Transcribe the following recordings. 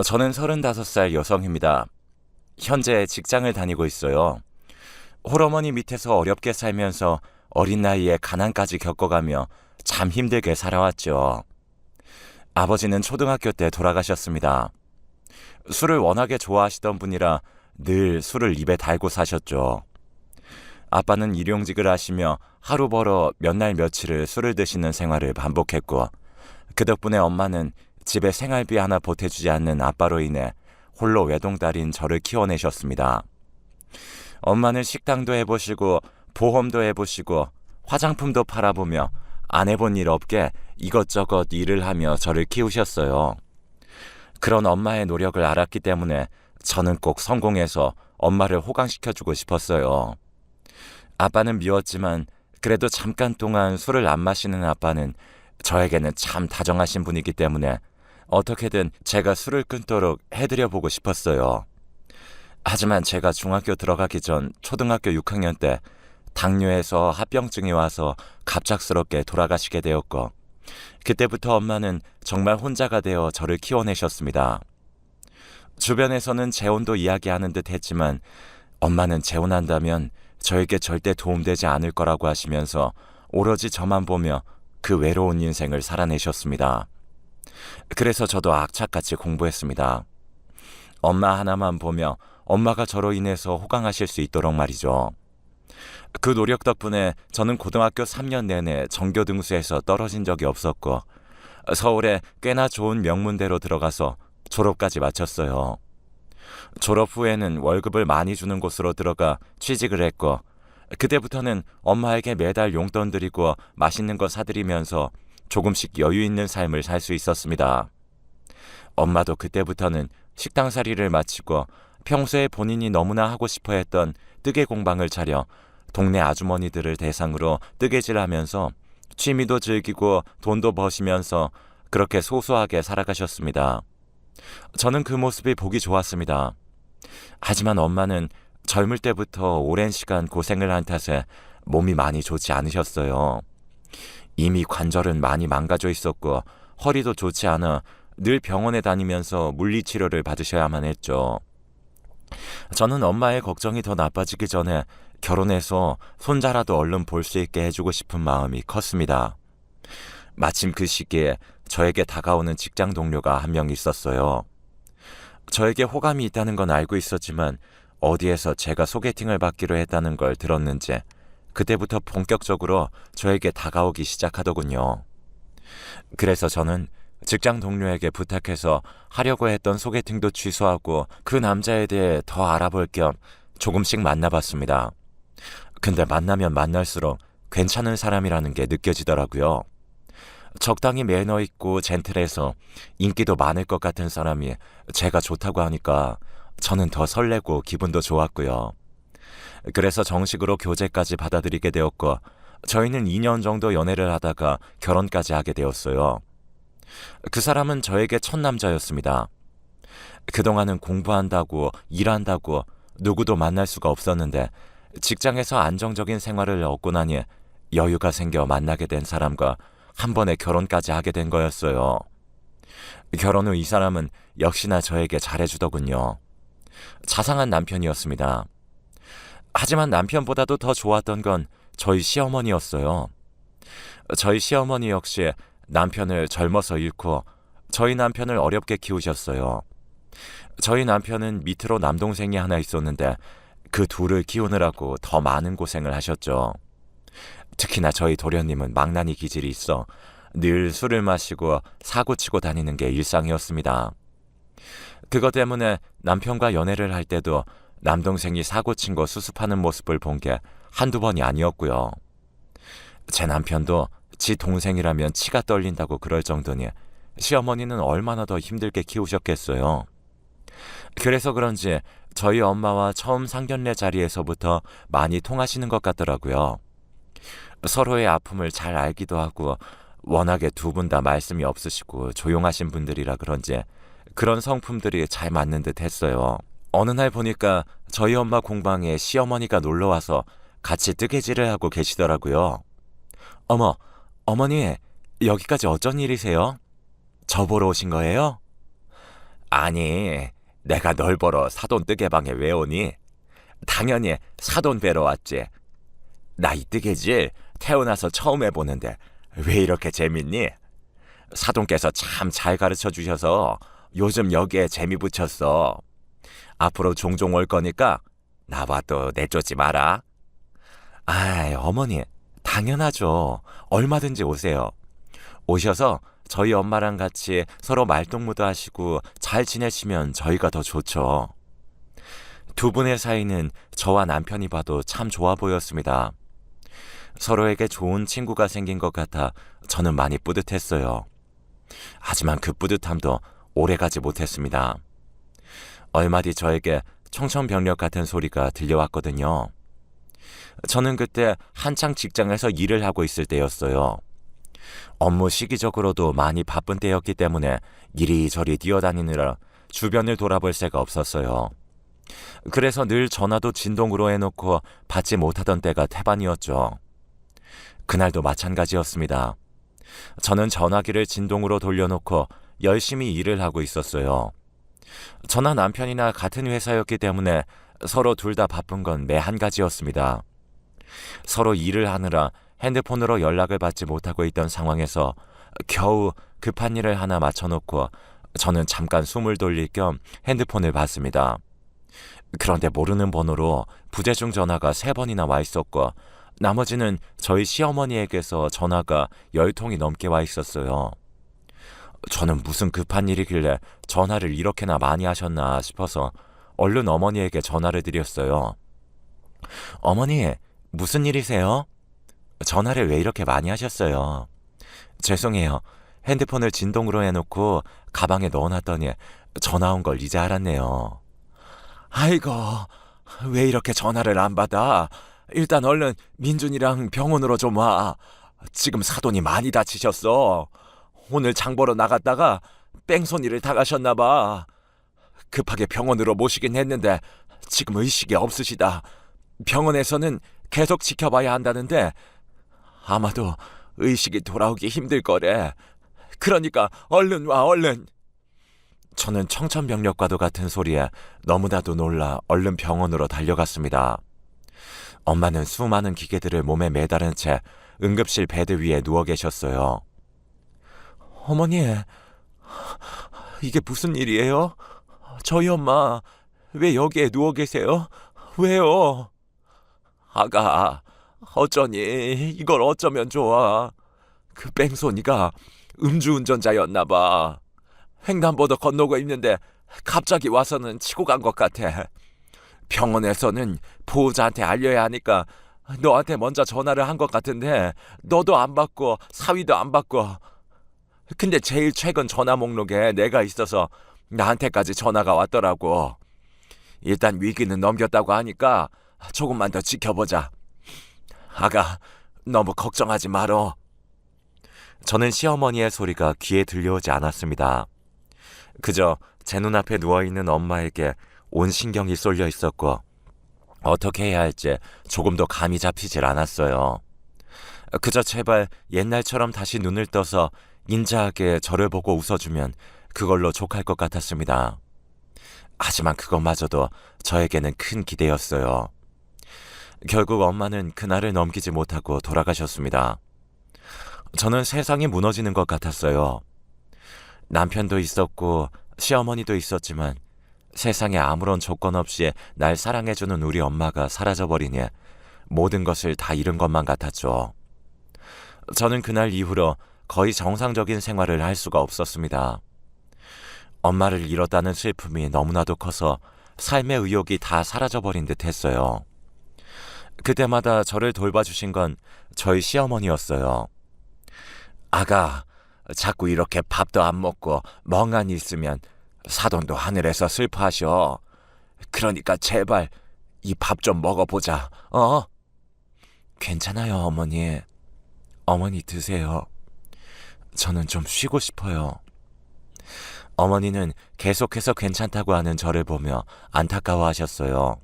저는 35살 여성입니다. 현재 직장을 다니고 있어요. 홀어머니 밑에서 어렵게 살면서 어린 나이에 가난까지 겪어가며 참 힘들게 살아왔죠. 아버지는 초등학교 때 돌아가셨습니다. 술을 워낙에 좋아하시던 분이라 늘 술을 입에 달고 사셨죠. 아빠는 일용직을 하시며 하루 벌어 몇 날 며칠을 술을 드시는 생활을 반복했고, 그 덕분에 엄마는 집에 생활비 하나 보태주지 않는 아빠로 인해 홀로 외동딸인 저를 키워내셨습니다. 엄마는 식당도 해보시고 보험도 해보시고 화장품도 팔아보며 안 해본 일 없게 이것저것 일을 하며 저를 키우셨어요. 그런 엄마의 노력을 알았기 때문에 저는 꼭 성공해서 엄마를 호강시켜주고 싶었어요. 아빠는 미웠지만 그래도 잠깐 동안 술을 안 마시는 아빠는 저에게는 참 다정하신 분이기 때문에 어떻게든 제가 술을 끊도록 해드려보고 싶었어요. 하지만 제가 중학교 들어가기 전 초등학교 6학년 때 당뇨에서 합병증이 와서 갑작스럽게 돌아가시게 되었고, 그때부터 엄마는 정말 혼자가 되어 저를 키워내셨습니다. 주변에서는 재혼도 이야기하는 듯 했지만 엄마는 재혼한다면 저에게 절대 도움되지 않을 거라고 하시면서 오로지 저만 보며 그 외로운 인생을 살아내셨습니다. 그래서 저도 악착같이 공부했습니다. 엄마 하나만 보며 엄마가 저로 인해서 호강하실 수 있도록 말이죠. 그 노력 덕분에 저는 고등학교 3년 내내 전교 등수에서 떨어진 적이 없었고, 서울에 꽤나 좋은 명문대로 들어가서 졸업까지 마쳤어요. 졸업 후에는 월급을 많이 주는 곳으로 들어가 취직을 했고, 그때부터는 엄마에게 매달 용돈 드리고 맛있는 거 사드리면서 조금씩 여유 있는 삶을 살 수 있었습니다. 엄마도 그때부터는 식당살이를 마치고 평소에 본인이 너무나 하고 싶어 했던 뜨개 공방을 차려 동네 아주머니들을 대상으로 뜨개질하면서 취미도 즐기고 돈도 버시면서 그렇게 소소하게 살아가셨습니다. 저는 그 모습이 보기 좋았습니다. 하지만 엄마는 젊을 때부터 오랜 시간 고생을 한 탓에 몸이 많이 좋지 않으셨어요. 이미 관절은 많이 망가져 있었고 허리도 좋지 않아 늘 병원에 다니면서 물리치료를 받으셔야만 했죠. 저는 엄마의 걱정이 더 나빠지기 전에 결혼해서 손자라도 얼른 볼 수 있게 해주고 싶은 마음이 컸습니다. 마침 그 시기에 저에게 다가오는 직장 동료가 한 명 있었어요. 저에게 호감이 있다는 건 알고 있었지만 어디에서 제가 소개팅을 받기로 했다는 걸 들었는지 그때부터 본격적으로 저에게 다가오기 시작하더군요. 그래서 저는 직장 동료에게 부탁해서 하려고 했던 소개팅도 취소하고 그 남자에 대해 더 알아볼 겸 조금씩 만나봤습니다. 근데 만나면 만날수록 괜찮은 사람이라는 게 느껴지더라고요. 적당히 매너 있고 젠틀해서 인기도 많을 것 같은 사람이 제가 좋다고 하니까 저는 더 설레고 기분도 좋았고요. 그래서 정식으로 교제까지 받아들이게 되었고, 저희는 2년 정도 연애를 하다가 결혼까지 하게 되었어요. 그 사람은 저에게 첫 남자였습니다. 그동안은 공부한다고 일한다고 누구도 만날 수가 없었는데 직장에서 안정적인 생활을 얻고 나니 여유가 생겨 만나게 된 사람과 한 번에 결혼까지 하게 된 거였어요. 결혼 후 이 사람은 역시나 저에게 잘해주더군요. 자상한 남편이었습니다. 하지만 남편보다도 더 좋았던 건 저희 시어머니였어요. 저희 시어머니 역시 남편을 젊어서 잃고 저희 남편을 어렵게 키우셨어요. 저희 남편은 밑으로 남동생이 하나 있었는데 그 둘을 키우느라고 더 많은 고생을 하셨죠. 특히나 저희 도련님은 망나니 기질이 있어 늘 술을 마시고 사고치고 다니는 게 일상이었습니다. 그것 때문에 남편과 연애를 할 때도 남동생이 사고친 거 수습하는 모습을 본 게 한두 번이 아니었고요. 제 남편도 지 동생이라면 치가 떨린다고 그럴 정도니 시어머니는 얼마나 더 힘들게 키우셨겠어요. 그래서 그런지 저희 엄마와 처음 상견례 자리에서부터 많이 통하시는 것 같더라고요. 서로의 아픔을 잘 알기도 하고 워낙에 두 분 다 말씀이 없으시고 조용하신 분들이라 그런지 그런 성품들이 잘 맞는 듯 했어요. 어느 날 보니까 저희 엄마 공방에 시어머니가 놀러와서 같이 뜨개질을 하고 계시더라고요. 어머, 어머니, 여기까지 어쩐 일이세요? 저 보러 오신 거예요? 아니, 내가 널 보러 사돈 뜨개방에 왜 오니? 당연히 사돈 뵈러 왔지. 나 이 뜨개질 태어나서 처음 해보는데 왜 이렇게 재밌니? 사돈께서 참 잘 가르쳐 주셔서 요즘 여기에 재미 붙였어. 앞으로 종종 올 거니까 나봐도 내쫓지 마라. 아이, 어머니, 당연하죠. 얼마든지 오세요. 오셔서 저희 엄마랑 같이 서로 말동무도 하시고 잘 지내시면 저희가 더 좋죠. 두 분의 사이는 저와 남편이 봐도 참 좋아 보였습니다. 서로에게 좋은 친구가 생긴 것 같아 저는 많이 뿌듯했어요. 하지만 그 뿌듯함도 오래가지 못했습니다. 얼마 뒤 저에게 청천벽력 같은 소리가 들려왔거든요. 저는 그때 한창 직장에서 일을 하고 있을 때였어요. 업무 시기적으로도 많이 바쁜 때였기 때문에 이리저리 뛰어다니느라 주변을 돌아볼 새가 없었어요. 그래서 늘 전화도 진동으로 해놓고 받지 못하던 때가 태반이었죠. 그날도 마찬가지였습니다. 저는 전화기를 진동으로 돌려놓고 열심히 일을 하고 있었어요. 저나 남편이나 같은 회사였기 때문에 서로 둘 다 바쁜 건 매 한 가지였습니다. 서로 일을 하느라 핸드폰으로 연락을 받지 못하고 있던 상황에서 겨우 급한 일을 하나 맞춰놓고 저는 잠깐 숨을 돌릴 겸 핸드폰을 봤습니다. 그런데 모르는 번호로 부재중 전화가 3번이나 와 있었고 나머지는 저희 시어머니에게서 전화가 10통이 넘게 와 있었어요. 저는 무슨 급한 일이길래 전화를 이렇게나 많이 하셨나 싶어서 얼른 어머니에게 전화를 드렸어요. 어머니, 무슨 일이세요? 전화를 왜 이렇게 많이 하셨어요? 죄송해요. 핸드폰을 진동으로 해놓고 가방에 넣어놨더니 전화 온 걸 이제 알았네요. 아이고, 왜 이렇게 전화를 안 받아? 일단 얼른 민준이랑 병원으로 좀 와. 지금 사돈이 많이 다치셨어. 오늘 장 보러 나갔다가 뺑소니를 당하셨나 봐. 급하게 병원으로 모시긴 했는데 지금 의식이 없으시다. 병원에서는 계속 지켜봐야 한다는데 아마도 의식이 돌아오기 힘들 거래. 그러니까 얼른 와, 얼른. 저는 청천벽력과도 같은 소리에 너무나도 놀라 얼른 병원으로 달려갔습니다. 엄마는 수많은 기계들을 몸에 매달은 채 응급실 베드 위에 누워 계셨어요. 어머니, 이게 무슨 일이에요? 저희 엄마 왜 여기에 누워 계세요? 왜요? 아가, 어쩌니? 이걸 어쩌면 좋아. 그 뺑소니가 음주운전자였나 봐. 횡단보도 건너고 있는데 갑자기 와서는 치고 간 것 같아. 병원에서는 보호자한테 알려야 하니까 너한테 먼저 전화를 한 것 같은데 너도 안 받고 사위도 안 받고. 근데 제일 최근 전화 목록에 내가 있어서 나한테까지 전화가 왔더라고. 일단 위기는 넘겼다고 하니까 조금만 더 지켜보자. 아가, 너무 걱정하지 말어. 저는 시어머니의 소리가 귀에 들려오지 않았습니다. 그저 제 눈앞에 누워있는 엄마에게 온 신경이 쏠려 있었고 어떻게 해야 할지 조금도 감이 잡히질 않았어요. 그저 제발 옛날처럼 다시 눈을 떠서 인자하게 저를 보고 웃어주면 그걸로 족할 것 같았습니다. 하지만 그것마저도 저에게는 큰 기대였어요. 결국 엄마는 그날을 넘기지 못하고 돌아가셨습니다. 저는 세상이 무너지는 것 같았어요. 남편도 있었고 시어머니도 있었지만 세상에 아무런 조건 없이 날 사랑해주는 우리 엄마가 사라져버리니 모든 것을 다 잃은 것만 같았죠. 저는 그날 이후로 거의 정상적인 생활을 할 수가 없었습니다. 엄마를 잃었다는 슬픔이 너무나도 커서 삶의 의욕이 다 사라져버린 듯 했어요. 그때마다 저를 돌봐주신 건 저희 시어머니였어요. 아가, 자꾸 이렇게 밥도 안 먹고 멍하니 있으면 사돈도 하늘에서 슬퍼하셔. 그러니까 제발 이 밥 좀 먹어보자. 괜찮아요, 어머니. 어머니 드세요. 저는 좀 쉬고 싶어요. 어머니는 계속해서 괜찮다고 하는 저를 보며 안타까워하셨어요.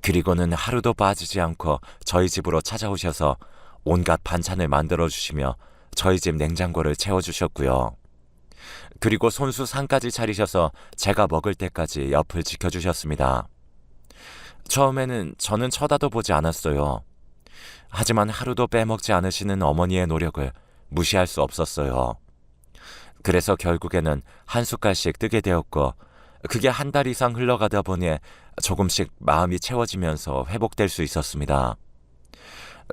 그리고는 하루도 빠지지 않고 저희 집으로 찾아오셔서 온갖 반찬을 만들어주시며 저희 집 냉장고를 채워주셨고요. 그리고 손수 상까지 차리셔서 제가 먹을 때까지 옆을 지켜주셨습니다. 처음에는 저는 쳐다도 보지 않았어요. 하지만 하루도 빼먹지 않으시는 어머니의 노력을 무시할 수 없었어요. 그래서 결국에는 한 숟갈씩 뜨게 되었고, 그게 한 달 이상 흘러가다 보니 조금씩 마음이 채워지면서 회복될 수 있었습니다.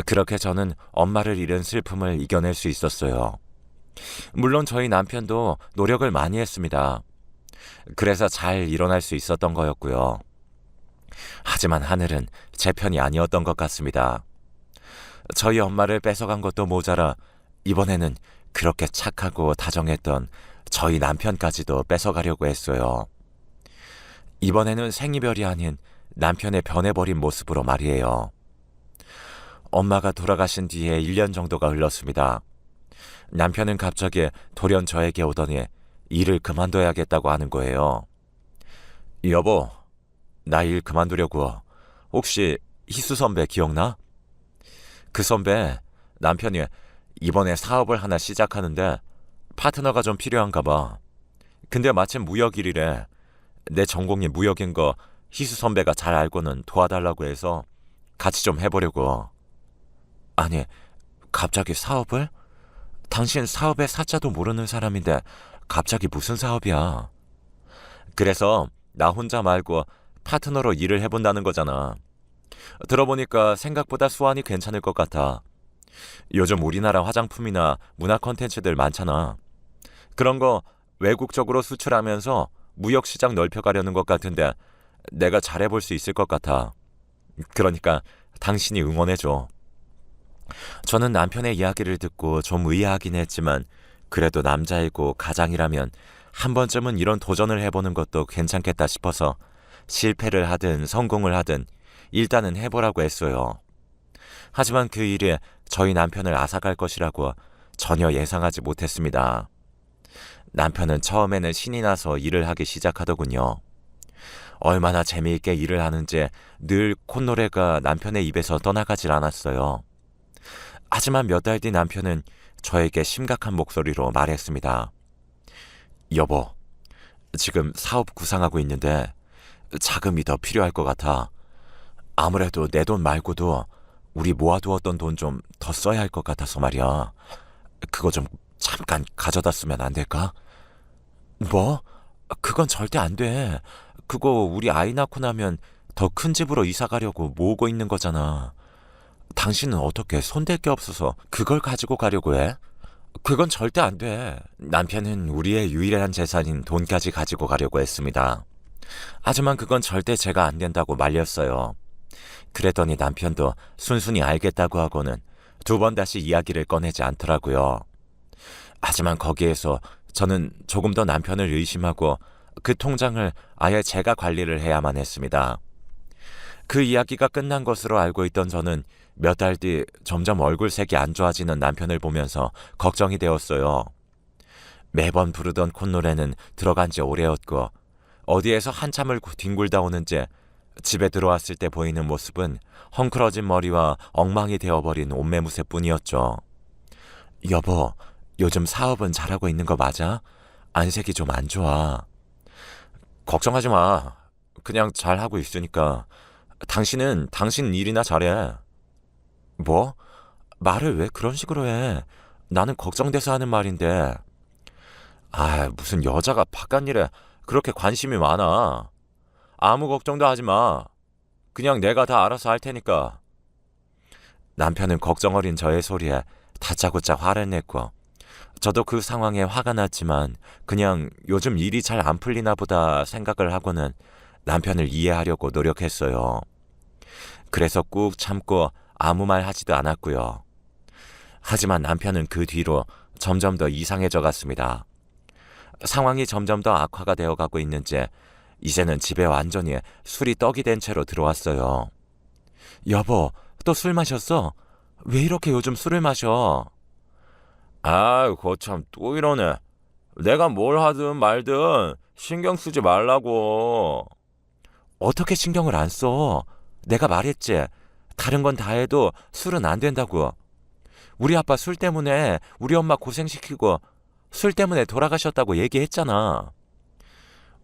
그렇게 저는 엄마를 잃은 슬픔을 이겨낼 수 있었어요. 물론 저희 남편도 노력을 많이 했습니다. 그래서 잘 일어날 수 있었던 거였고요. 하지만 하늘은 제 편이 아니었던 것 같습니다. 저희 엄마를 뺏어간 것도 모자라 이번에는 그렇게 착하고 다정했던 저희 남편까지도 뺏어가려고 했어요. 이번에는 생이별이 아닌 남편의 변해버린 모습으로 말이에요. 엄마가 돌아가신 뒤에 1년 정도가 흘렀습니다. 남편은 갑자기 돌연 저에게 오더니 일을 그만둬야겠다고 하는 거예요. 여보, 나 일 그만두려고. 혹시 희수 선배 기억나? 그 선배, 남편이 이번에 사업을 하나 시작하는데 파트너가 좀 필요한가 봐. 근데 마침 무역일이래. 내 전공이 무역인 거 희수 선배가 잘 알고는 도와달라고 해서 같이 좀 해보려고. 아니, 갑자기 사업을? 당신 사업의 사자도 모르는 사람인데 갑자기 무슨 사업이야? 그래서 나 혼자 말고 파트너로 일을 해본다는 거잖아. 들어보니까 생각보다 수완이 괜찮을 것 같아. 요즘 우리나라 화장품이나 문화 콘텐츠들 많잖아. 그런 거 외국적으로 수출하면서 무역 시장 넓혀가려는 것 같은데 내가 잘해볼 수 있을 것 같아. 그러니까 당신이 응원해줘. 저는 남편의 이야기를 듣고 좀 의아하긴 했지만 그래도 남자이고 가장이라면 한 번쯤은 이런 도전을 해보는 것도 괜찮겠다 싶어서 실패를 하든 성공을 하든 일단은 해보라고 했어요. 하지만 그 일이 저희 남편을 앗아갈 것이라고 전혀 예상하지 못했습니다. 남편은 처음에는 신이 나서 일을 하기 시작하더군요. 얼마나 재미있게 일을 하는지 늘 콧노래가 남편의 입에서 떠나가질 않았어요. 하지만 몇 달 뒤 남편은 저에게 심각한 목소리로 말했습니다. 여보, 지금 사업 구상하고 있는데 자금이 더 필요할 것 같아. 아무래도 내 돈 말고도 우리 모아두었던 돈 좀 더 써야 할 것 같아서 말이야. 그거 좀 잠깐 가져다 쓰면 안 될까? 뭐? 그건 절대 안 돼. 그거 우리 아이 낳고 나면 더 큰 집으로 이사 가려고 모으고 있는 거잖아. 당신은 어떻게 손댈 게 없어서 그걸 가지고 가려고 해? 그건 절대 안 돼. 남편은 우리의 유일한 재산인 돈까지 가지고 가려고 했습니다. 하지만 그건 절대 제가 안 된다고 말렸어요. 그랬더니 남편도 순순히 알겠다고 하고는 두 번 다시 이야기를 꺼내지 않더라고요. 하지만 거기에서 저는 조금 더 남편을 의심하고 그 통장을 아예 제가 관리를 해야만 했습니다. 그 이야기가 끝난 것으로 알고 있던 저는 몇 달 뒤 점점 얼굴색이 안 좋아지는 남편을 보면서 걱정이 되었어요. 매번 부르던 콧노래는 들어간 지 오래였고 어디에서 한참을 뒹굴다 오는지 집에 들어왔을 때 보이는 모습은 헝클어진 머리와 엉망이 되어버린 옷매무새뿐이었죠. 여보, 요즘 사업은 잘하고 있는 거 맞아? 안색이 좀 안 좋아. 걱정하지 마. 그냥 잘하고 있으니까. 당신은 당신 일이나 잘해. 뭐? 말을 왜 그런 식으로 해? 나는 걱정돼서 하는 말인데. 아, 무슨 여자가 바깥 일에 그렇게 관심이 많아. 아무 걱정도 하지 마. 그냥 내가 다 알아서 할 테니까. 남편은 걱정 어린 저의 소리에 다짜고짜 화를 냈고 저도 그 상황에 화가 났지만 그냥 요즘 일이 잘 안 풀리나 보다 생각을 하고는 남편을 이해하려고 노력했어요. 그래서 꾹 참고 아무 말 하지도 않았고요. 하지만 남편은 그 뒤로 점점 더 이상해져 갔습니다. 상황이 점점 더 악화가 되어 가고 있는지 이제는 집에 완전히 술이 떡이 된 채로 들어왔어요. 여보, 또 술 마셨어? 왜 이렇게 요즘 술을 마셔? 아, 거참 또 이러네. 내가 뭘 하든 말든 신경 쓰지 말라고. 어떻게 신경을 안 써? 내가 말했지. 다른 건 다 해도 술은 안 된다고. 우리 아빠 술 때문에 우리 엄마 고생시키고 술 때문에 돌아가셨다고 얘기했잖아.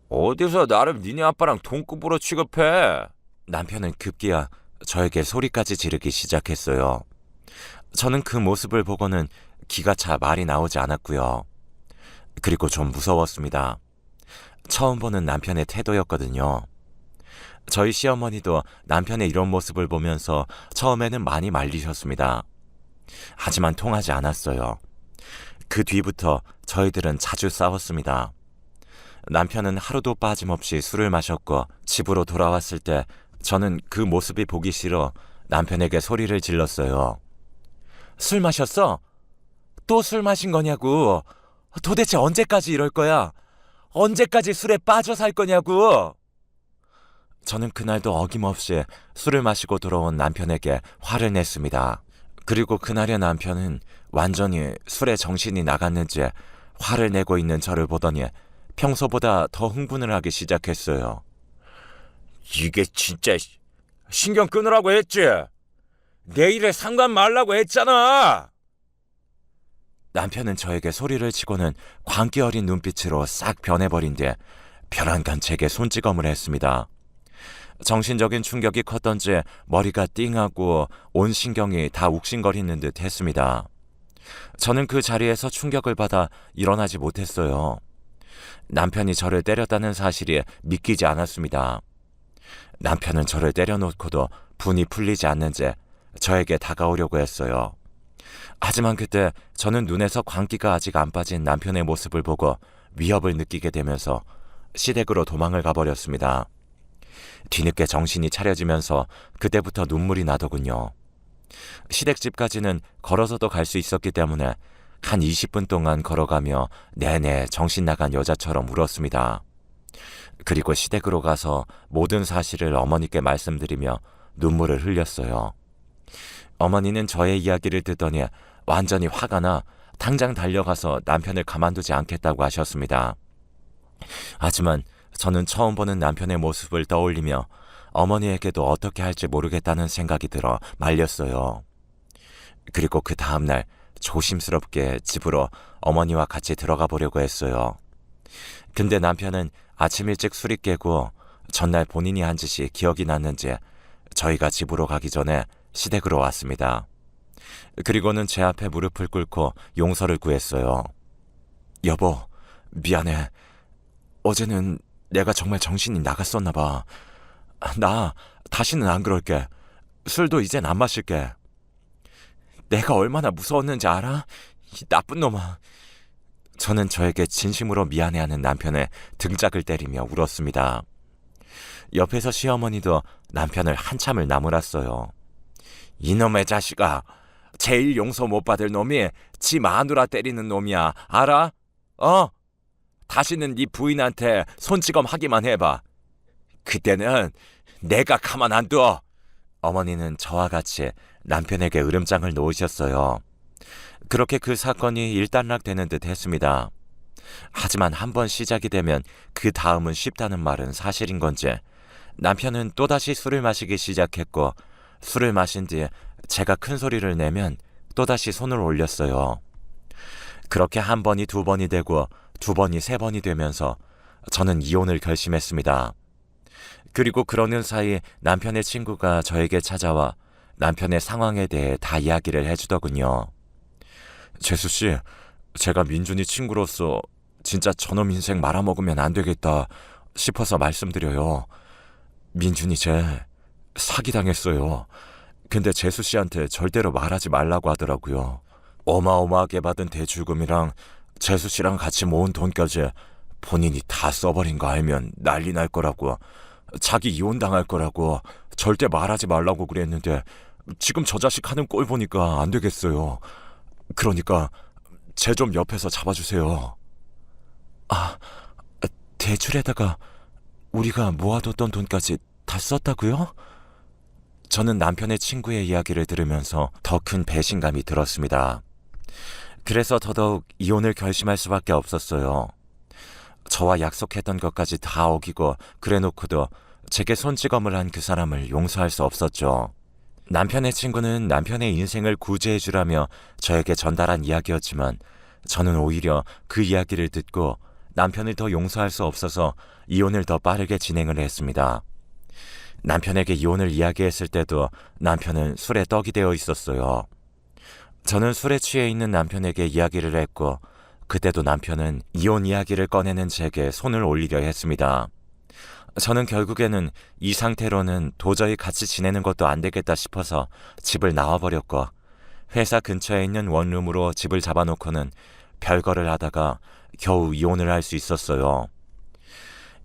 어디서 나를 니네 아빠랑 동급으로 취급해? 남편은 급기야 저에게 소리까지 지르기 시작했어요. 저는 그 모습을 보고는 기가 차 말이 나오지 않았고요. 그리고 좀 무서웠습니다. 처음 보는 남편의 태도였거든요. 저희 시어머니도 남편의 이런 모습을 보면서 처음에는 많이 말리셨습니다. 하지만 통하지 않았어요. 그 뒤부터 저희들은 자주 싸웠습니다. 남편은 하루도 빠짐없이 술을 마셨고 집으로 돌아왔을 때 저는 그 모습이 보기 싫어 남편에게 소리를 질렀어요. 술 마셨어? 또 술 마신 거냐고. 도대체 언제까지 이럴 거야? 언제까지 술에 빠져 살 거냐고. 저는 그날도 어김없이 술을 마시고 들어온 남편에게 화를 냈습니다. 그리고 그날의 남편은 완전히 술에 정신이 나갔는지 화를 내고 있는 저를 보더니 평소보다 더 흥분을 하기 시작했어요. 이게 진짜 신경 끊으라고 했지? 내 일에 상관 말라고 했잖아. 남편은 저에게 소리를 치고는 광기 어린 눈빛으로 싹 변해버린 뒤 벼랑간 제게 손찌검을 했습니다. 정신적인 충격이 컸던지 머리가 띵하고 온 신경이 다 욱신거리는 듯 했습니다. 저는 그 자리에서 충격을 받아 일어나지 못했어요. 남편이 저를 때렸다는 사실이 믿기지 않았습니다. 남편은 저를 때려놓고도 분이 풀리지 않는지 저에게 다가오려고 했어요. 하지만 그때 저는 눈에서 광기가 아직 안 빠진 남편의 모습을 보고 위협을 느끼게 되면서 시댁으로 도망을 가버렸습니다. 뒤늦게 정신이 차려지면서 그때부터 눈물이 나더군요. 시댁집까지는 걸어서도 갈 수 있었기 때문에 한 20분 동안 걸어가며 내내 정신 나간 여자처럼 울었습니다. 그리고 시댁으로 가서 모든 사실을 어머니께 말씀드리며 눈물을 흘렸어요. 어머니는 저의 이야기를 듣더니 완전히 화가 나 당장 달려가서 남편을 가만두지 않겠다고 하셨습니다. 하지만 저는 처음 보는 남편의 모습을 떠올리며 어머니에게도 어떻게 할지 모르겠다는 생각이 들어 말렸어요. 그리고 그 다음날 조심스럽게 집으로 어머니와 같이 들어가 보려고 했어요. 근데 남편은 아침 일찍 술이 깨고 전날 본인이 한 짓이 기억이 났는지 저희가 집으로 가기 전에 시댁으로 왔습니다. 그리고는 제 앞에 무릎을 꿇고 용서를 구했어요. 여보, 미안해. 어제는 내가 정말 정신이 나갔었나 봐. 나 다시는 안 그럴게. 술도 이젠 안 마실게. 내가 얼마나 무서웠는지 알아? 이 나쁜 놈아. 저는 저에게 진심으로 미안해하는 남편의 등짝을 때리며 울었습니다. 옆에서 시어머니도 남편을 한참을 나무랐어요. 이놈의 자식아, 제일 용서 못 받을 놈이 지 마누라 때리는 놈이야. 알아? 다시는 네 부인한테 손찌검 하기만 해봐. 그때는 내가 가만 안 둬. 어머니는 저와 같이 남편에게 으름장을 놓으셨어요. 그렇게 그 사건이 일단락되는 듯 했습니다. 하지만 한번 시작이 되면 그 다음은 쉽다는 말은 사실인 건지 남편은 또다시 술을 마시기 시작했고 술을 마신 뒤 제가 큰 소리를 내면 또다시 손을 올렸어요. 그렇게 한 번이 두 번이 되고 두 번이 세 번이 되면서 저는 이혼을 결심했습니다. 그리고 그러는 사이 남편의 친구가 저에게 찾아와 남편의 상황에 대해 다 이야기를 해주더군요. 재수씨, 제가 민준이 친구로서 진짜 저놈 인생 말아먹으면 안 되겠다 싶어서 말씀드려요. 민준이 쟤 사기당했어요. 근데 재수씨한테 절대로 말하지 말라고 하더라고요. 어마어마하게 받은 대출금이랑 재수씨랑 같이 모은 돈까지 본인이 다 써버린 거 알면 난리 날 거라고, 자기 이혼당할 거라고 절대 말하지 말라고 그랬는데 지금 저 자식 하는 꼴 보니까 안 되겠어요. 그러니까 쟤 좀 옆에서 잡아주세요. 대출에다가 우리가 모아뒀던 돈까지 다 썼다고요? 저는 남편의 친구의 이야기를 들으면서 더 큰 배신감이 들었습니다. 그래서 더더욱 이혼을 결심할 수밖에 없었어요. 저와 약속했던 것까지 다 어기고 그래놓고도 제게 손찌검을 한 그 사람을 용서할 수 없었죠. 남편의 친구는 남편의 인생을 구제해주라며 저에게 전달한 이야기였지만 저는 오히려 그 이야기를 듣고 남편을 더 용서할 수 없어서 이혼을 더 빠르게 진행을 했습니다. 남편에게 이혼을 이야기했을 때도 남편은 술에 떡이 되어 있었어요. 저는 술에 취해 있는 남편에게 이야기를 했고 그때도 남편은 이혼 이야기를 꺼내는 제게 손을 올리려 했습니다. 저는 결국에는 이 상태로는 도저히 같이 지내는 것도 안 되겠다 싶어서 집을 나와버렸고 회사 근처에 있는 원룸으로 집을 잡아놓고는 별거를 하다가 겨우 이혼을 할 수 있었어요.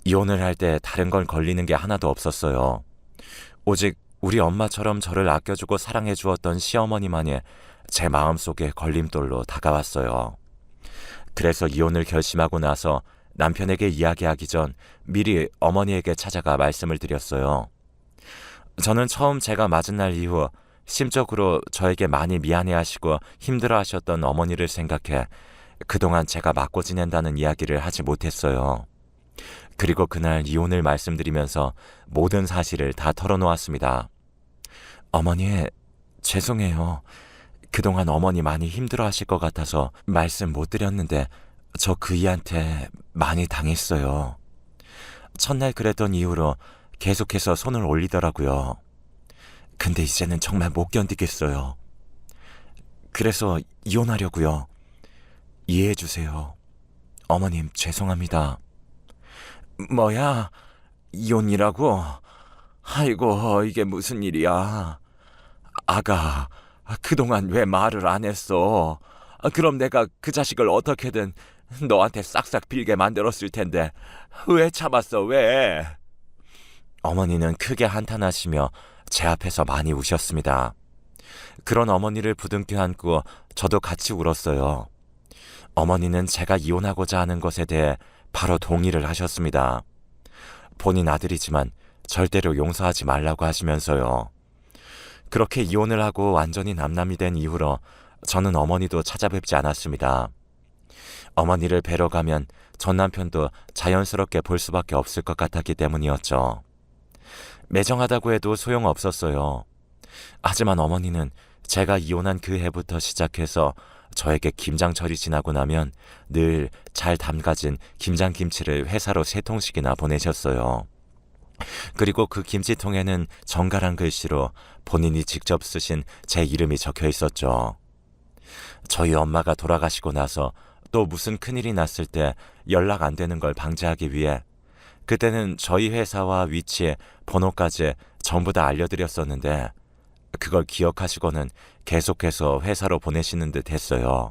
이혼을 할 때 다른 건 걸리는 게 하나도 없었어요. 오직 우리 엄마처럼 저를 아껴주고 사랑해 주었던 시어머니만이 제 마음속에 걸림돌로 다가왔어요. 그래서 이혼을 결심하고 나서 남편에게 이야기하기 전 미리 어머니에게 찾아가 말씀을 드렸어요. 저는 처음 제가 맞은 날 이후 심적으로 저에게 많이 미안해하시고 힘들어하셨던 어머니를 생각해 그동안 제가 맞고 지낸다는 이야기를 하지 못했어요. 그리고 그날 이혼을 말씀드리면서 모든 사실을 다 털어놓았습니다. 어머니, 죄송해요. 그동안 어머니 많이 힘들어하실 것 같아서 말씀 못 드렸는데 저 그이한테 많이 당했어요. 첫날 그랬던 이후로 계속해서 손을 올리더라고요. 근데 이제는 정말 못 견디겠어요. 그래서 이혼하려고요. 이해해 주세요. 어머님, 죄송합니다. 뭐야? 이혼이라고? 아이고, 이게 무슨 일이야? 아가, 그동안 왜 말을 안 했어? 그럼 내가 그 자식을 어떻게든 너한테 싹싹 빌게 만들었을 텐데 왜 참았어, 왜? 어머니는 크게 한탄하시며 제 앞에서 많이 우셨습니다. 그런 어머니를 부둥켜 안고 저도 같이 울었어요. 어머니는 제가 이혼하고자 하는 것에 대해 바로 동의를 하셨습니다. 본인 아들이지만 절대로 용서하지 말라고 하시면서요. 그렇게 이혼을 하고 완전히 남남이 된 이후로 저는 어머니도 찾아뵙지 않았습니다. 어머니를 뵈러 가면 전 남편도 자연스럽게 볼 수밖에 없을 것 같았기 때문이었죠. 매정하다고 해도 소용없었어요. 하지만 어머니는 제가 이혼한 그 해부터 시작해서 저에게 김장철이 지나고 나면 늘 잘 담가진 김장김치를 회사로 3통씩이나 보내셨어요. 그리고 그 김치통에는 정갈한 글씨로 본인이 직접 쓰신 제 이름이 적혀 있었죠. 저희 엄마가 돌아가시고 나서 또 무슨 큰일이 났을 때 연락 안 되는 걸 방지하기 위해 그때는 저희 회사와 위치, 번호까지 전부 다 알려드렸었는데 그걸 기억하시고는 계속해서 회사로 보내시는 듯 했어요.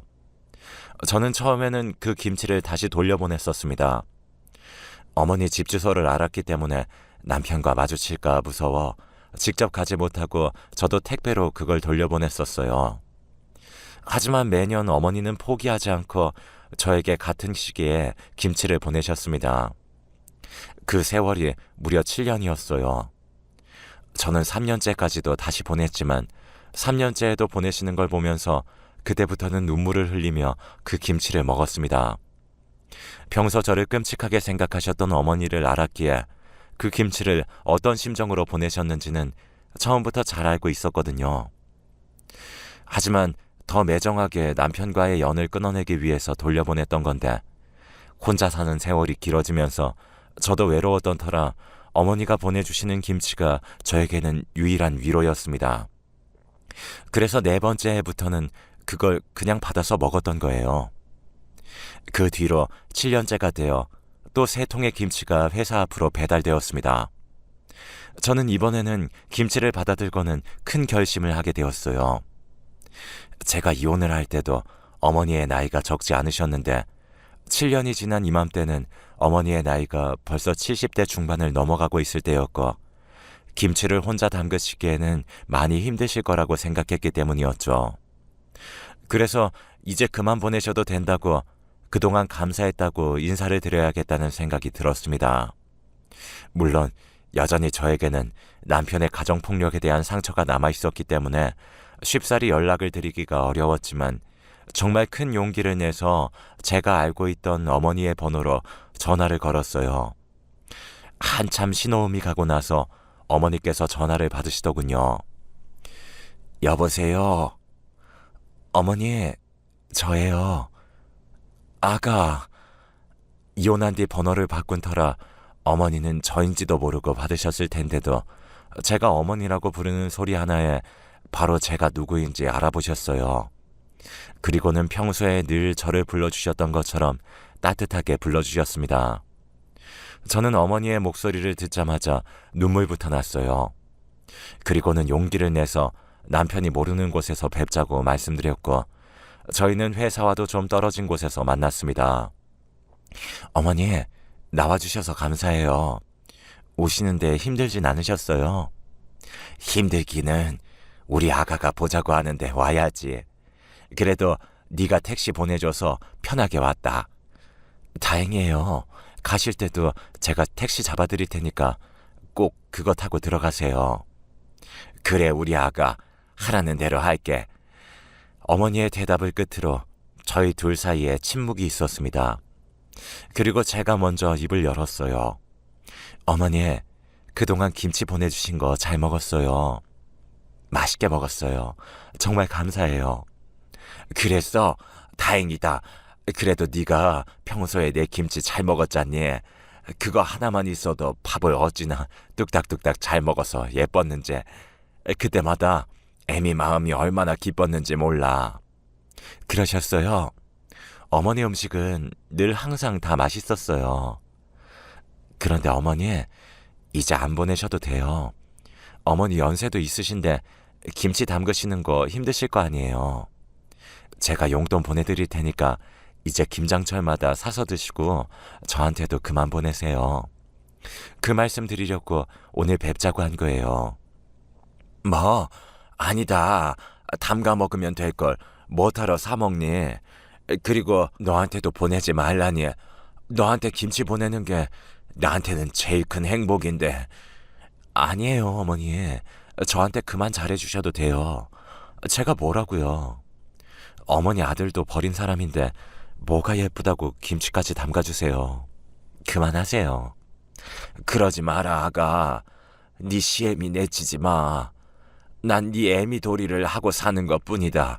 저는 처음에는 그 김치를 다시 돌려보냈었습니다. 어머니 집 주소를 알았기 때문에 남편과 마주칠까 무서워 직접 가지 못하고 저도 택배로 그걸 돌려보냈었어요. 하지만 매년 어머니는 포기하지 않고 저에게 같은 시기에 김치를 보내셨습니다. 그 세월이 무려 7년이었어요. 저는 3년째까지도 다시 보냈지만 3년째에도 보내시는 걸 보면서 그때부터는 눈물을 흘리며 그 김치를 먹었습니다. 평소 저를 끔찍하게 생각하셨던 어머니를 알았기에 그 김치를 어떤 심정으로 보내셨는지는 처음부터 잘 알고 있었거든요. 하지만 더 매정하게 남편과의 연을 끊어내기 위해서 돌려보냈던 건데 혼자 사는 세월이 길어지면서 저도 외로웠던 터라 어머니가 보내주시는 김치가 저에게는 유일한 위로였습니다. 그래서 4번째 해부터는 그걸 그냥 받아서 먹었던 거예요. 그 뒤로 7년째가 되어 또 3통의 김치가 회사 앞으로 배달되었습니다. 저는 이번에는 김치를 받아들고는 큰 결심을 하게 되었어요. 제가 이혼을 할 때도 어머니의 나이가 적지 않으셨는데 7년이 지난 이맘때는 어머니의 나이가 벌써 70대 중반을 넘어가고 있을 때였고 김치를 혼자 담그시기에는 많이 힘드실 거라고 생각했기 때문이었죠. 그래서 이제 그만 보내셔도 된다고 그동안 감사했다고 인사를 드려야겠다는 생각이 들었습니다. 물론 여전히 저에게는 남편의 가정폭력에 대한 상처가 남아있었기 때문에 쉽사리 연락을 드리기가 어려웠지만 정말 큰 용기를 내서 제가 알고 있던 어머니의 번호로 전화를 걸었어요. 한참 신호음이 가고 나서 어머니께서 전화를 받으시더군요. 여보세요. 어머니, 저예요. 아가, 이혼한 뒤 번호를 바꾼 터라 어머니는 저인지도 모르고 받으셨을 텐데도 제가 어머니라고 부르는 소리 하나에 바로 제가 누구인지 알아보셨어요. 그리고는 평소에 늘 저를 불러주셨던 것처럼 따뜻하게 불러주셨습니다. 저는 어머니의 목소리를 듣자마자 눈물부터 났어요. 그리고는 용기를 내서 남편이 모르는 곳에서 뵙자고 말씀드렸고 저희는 회사와도 좀 떨어진 곳에서 만났습니다. 어머니, 나와주셔서 감사해요. 오시는데 힘들진 않으셨어요? 힘들기는 우리 아가가 보자고 하는데 와야지. 그래도 네가 택시 보내줘서 편하게 왔다. 다행이에요. 가실 때도 제가 택시 잡아드릴 테니까 꼭 그거 타고 들어가세요. 그래, 우리 아가. 하라는 대로 할게. 어머니의 대답을 끝으로 저희 둘 사이에 침묵이 있었습니다. 그리고 제가 먼저 입을 열었어요. 어머니, 그동안 김치 보내주신 거 잘 먹었어요. 맛있게 먹었어요. 정말 감사해요. 그랬어? 다행이다. 그래도 네가 평소에 내 김치 잘 먹었잖니. 그거 하나만 있어도 밥을 어찌나 뚝딱뚝딱 잘 먹어서 예뻤는지. 그때마다 애미 마음이 얼마나 기뻤는지 몰라. 그러셨어요? 어머니 음식은 늘 항상 다 맛있었어요. 그런데 어머니, 이제 안 보내셔도 돼요. 어머니 연세도 있으신데 김치 담그시는 거 힘드실 거 아니에요. 제가 용돈 보내드릴 테니까 이제 김장철마다 사서 드시고 저한테도 그만 보내세요. 그 말씀 드리려고 오늘 뵙자고 한 거예요. 뭐, 아니다. 담가 먹으면 될걸 뭐하러 사 먹니? 그리고 너한테도 보내지 말라니. 너한테 김치 보내는 게 나한테는 제일 큰 행복인데. 아니에요, 어머니. 저한테 그만 잘해주셔도 돼요. 제가 뭐라고요. 어머니 아들도 버린 사람인데 뭐가 예쁘다고 김치까지 담가주세요. 그만하세요. 그러지 마라, 아가. 네 시애미 내치지 마. 난 네 애미 도리를 하고 사는 것뿐이다.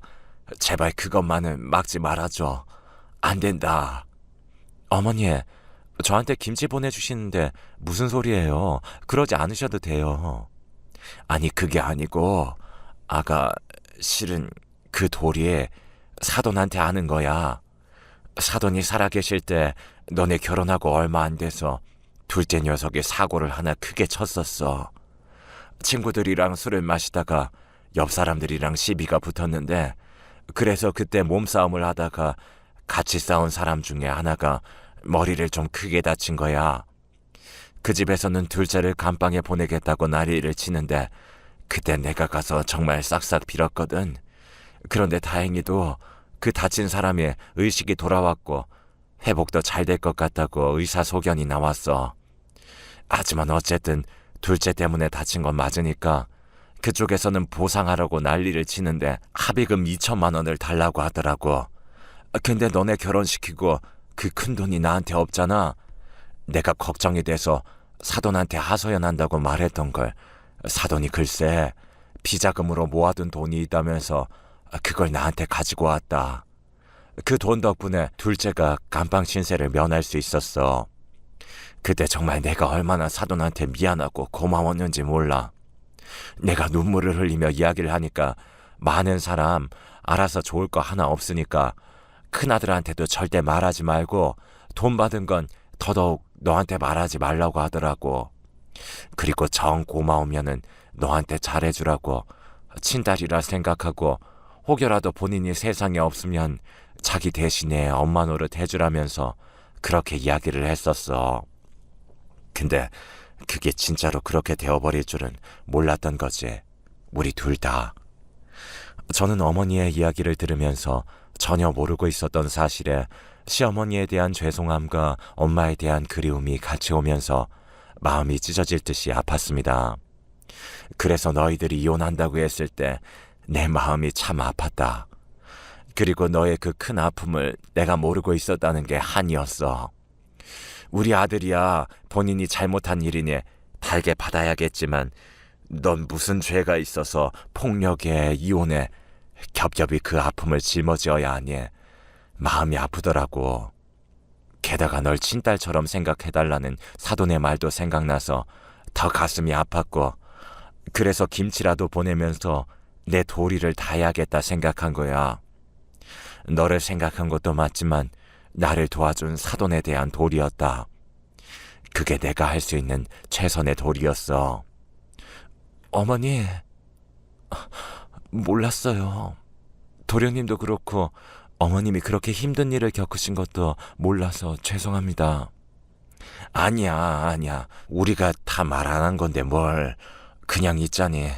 제발 그것만은 막지 말아줘. 안 된다. 어머니, 저한테 김치 보내주시는데 무슨 소리예요? 그러지 않으셔도 돼요. 아니, 그게 아니고 아가 실은 그 도리 사돈한테 아는 거야. 사돈이 살아계실 때 너네 결혼하고 얼마 안 돼서 둘째 녀석이 사고를 하나 크게 쳤었어. 친구들이랑 술을 마시다가 옆 사람들이랑 시비가 붙었는데 그래서 그때 몸싸움을 하다가 같이 싸운 사람 중에 하나가 머리를 좀 크게 다친 거야. 그 집에서는 둘째를 감방에 보내겠다고 난리를 치는데 그때 내가 가서 정말 싹싹 빌었거든. 그런데 다행히도 그 다친 사람의 의식이 돌아왔고 회복도 잘 될 것 같다고 의사소견이 나왔어. 하지만 어쨌든 둘째 때문에 다친 건 맞으니까 그쪽에서는 보상하라고 난리를 치는데 합의금 2천만 원을 달라고 하더라고. 근데 너네 결혼시키고 그 큰돈이 나한테 없잖아. 내가 걱정이 돼서 사돈한테 하소연한다고 말했던 걸 사돈이 글쎄 비자금으로 모아둔 돈이 있다면서 그걸 나한테 가지고 왔다. 그 돈 덕분에 둘째가 감방 신세를 면할 수 있었어. 그때 정말 내가 얼마나 사돈한테 미안하고 고마웠는지 몰라. 내가 눈물을 흘리며 이야기를 하니까 많은 사람 알아서 좋을 거 하나 없으니까 큰아들한테도 절대 말하지 말고 돈 받은 건 더더욱 너한테 말하지 말라고 하더라고. 그리고 정 고마우면은 너한테 잘해주라고 친딸이라 생각하고 혹여라도 본인이 세상에 없으면 자기 대신에 엄마 노릇 해주라면서 그렇게 이야기를 했었어. 근데 그게 진짜로 그렇게 되어버릴 줄은 몰랐던 거지. 우리 둘 다. 저는 어머니의 이야기를 들으면서 전혀 모르고 있었던 사실에 시어머니에 대한 죄송함과 엄마에 대한 그리움이 같이 오면서 마음이 찢어질 듯이 아팠습니다. 그래서 너희들이 이혼한다고 했을 때 내 마음이 참 아팠다. 그리고 너의 그 큰 아픔을 내가 모르고 있었다는 게 한이었어. 우리 아들이야 본인이 잘못한 일이니 달게 받아야겠지만 넌 무슨 죄가 있어서 폭력에 이혼에 겹겹이 그 아픔을 짊어져야 하니 마음이 아프더라고. 게다가 널 친딸처럼 생각해달라는 사돈의 말도 생각나서 더 가슴이 아팠고, 그래서 김치라도 보내면서 내 도리를 다해야겠다 생각한 거야. 너를 생각한 것도 맞지만 나를 도와준 사돈에 대한 도리였다. 그게 내가 할 수 있는 최선의 도리였어. 어머니, 몰랐어요. 도련님도 그렇고 어머님이 그렇게 힘든 일을 겪으신 것도 몰라서 죄송합니다. 아니야. 우리가 다 말 안 한 건데 뭘. 그냥 있자니.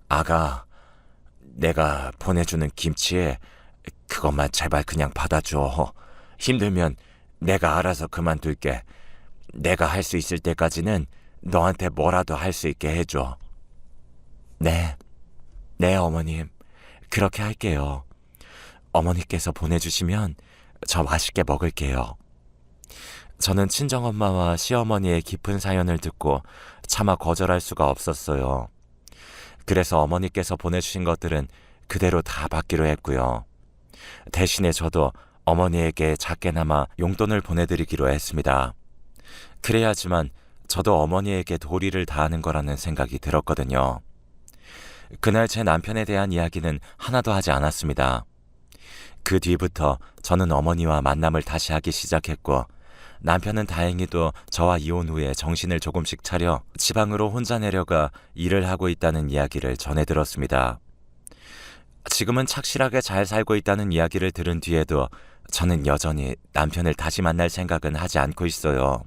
아가, 내가 보내주는 김치에 그것만 제발 그냥 받아줘. 힘들면 내가 알아서 그만둘게. 내가 할 수 있을 때까지는 너한테 뭐라도 할 수 있게 해줘. 네, 어머님. 그렇게 할게요. 어머니께서 보내주시면 저 맛있게 먹을게요. 저는 친정엄마와 시어머니의 깊은 사연을 듣고 차마 거절할 수가 없었어요. 그래서 어머니께서 보내주신 것들은 그대로 다 받기로 했고요. 대신에 저도 어머니에게 작게나마 용돈을 보내드리기로 했습니다. 그래야지만 저도 어머니에게 도리를 다하는 거라는 생각이 들었거든요. 그날 제 남편에 대한 이야기는 하나도 하지 않았습니다. 그 뒤부터 저는 어머니와 만남을 다시 하기 시작했고, 남편은 다행히도 저와 이혼 후에 정신을 조금씩 차려 지방으로 혼자 내려가 일을 하고 있다는 이야기를 전해 들었습니다. 지금은 착실하게 잘 살고 있다는 이야기를 들은 뒤에도 저는 여전히 남편을 다시 만날 생각은 하지 않고 있어요.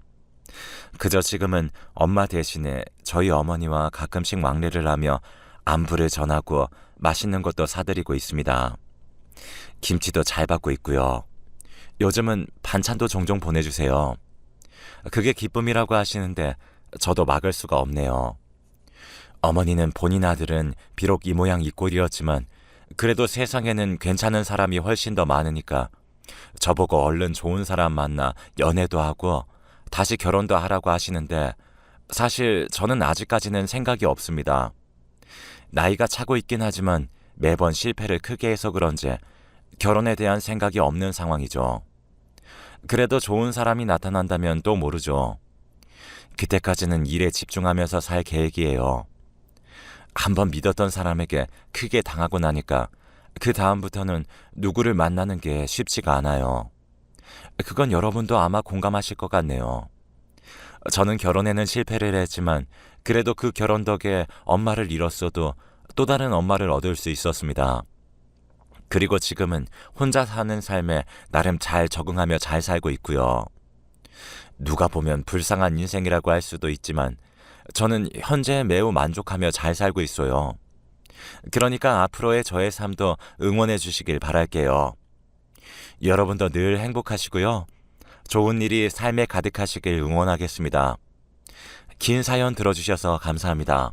그저 지금은 엄마 대신에 저희 어머니와 가끔씩 왕래를 하며 안부를 전하고 맛있는 것도 사드리고 있습니다. 김치도 잘 받고 있고요. 요즘은 반찬도 종종 보내주세요. 그게 기쁨이라고 하시는데 저도 막을 수가 없네요. 어머니는 본인 아들은 비록 이 모양 이 꼴이었지만 그래도 세상에는 괜찮은 사람이 훨씬 더 많으니까 저보고 얼른 좋은 사람 만나 연애도 하고 다시 결혼도 하라고 하시는데, 사실 저는 아직까지는 생각이 없습니다. 나이가 차고 있긴 하지만 매번 실패를 크게 해서 그런지 결혼에 대한 생각이 없는 상황이죠. 그래도 좋은 사람이 나타난다면 또 모르죠. 그때까지는 일에 집중하면서 살 계획이에요. 한번 믿었던 사람에게 크게 당하고 나니까 그 다음부터는 누구를 만나는 게 쉽지가 않아요. 그건 여러분도 아마 공감하실 것 같네요. 저는 결혼에는 실패를 했지만 그래도 그 결혼 덕에 엄마를 잃었어도 또 다른 엄마를 얻을 수 있었습니다. 그리고 지금은 혼자 사는 삶에 나름 잘 적응하며 잘 살고 있고요. 누가 보면 불쌍한 인생이라고 할 수도 있지만 저는 현재에 매우 만족하며 잘 살고 있어요. 그러니까 앞으로의 저의 삶도 응원해 주시길 바랄게요. 여러분도 늘 행복하시고요. 좋은 일이 삶에 가득하시길 응원하겠습니다. 긴 사연 들어주셔서 감사합니다.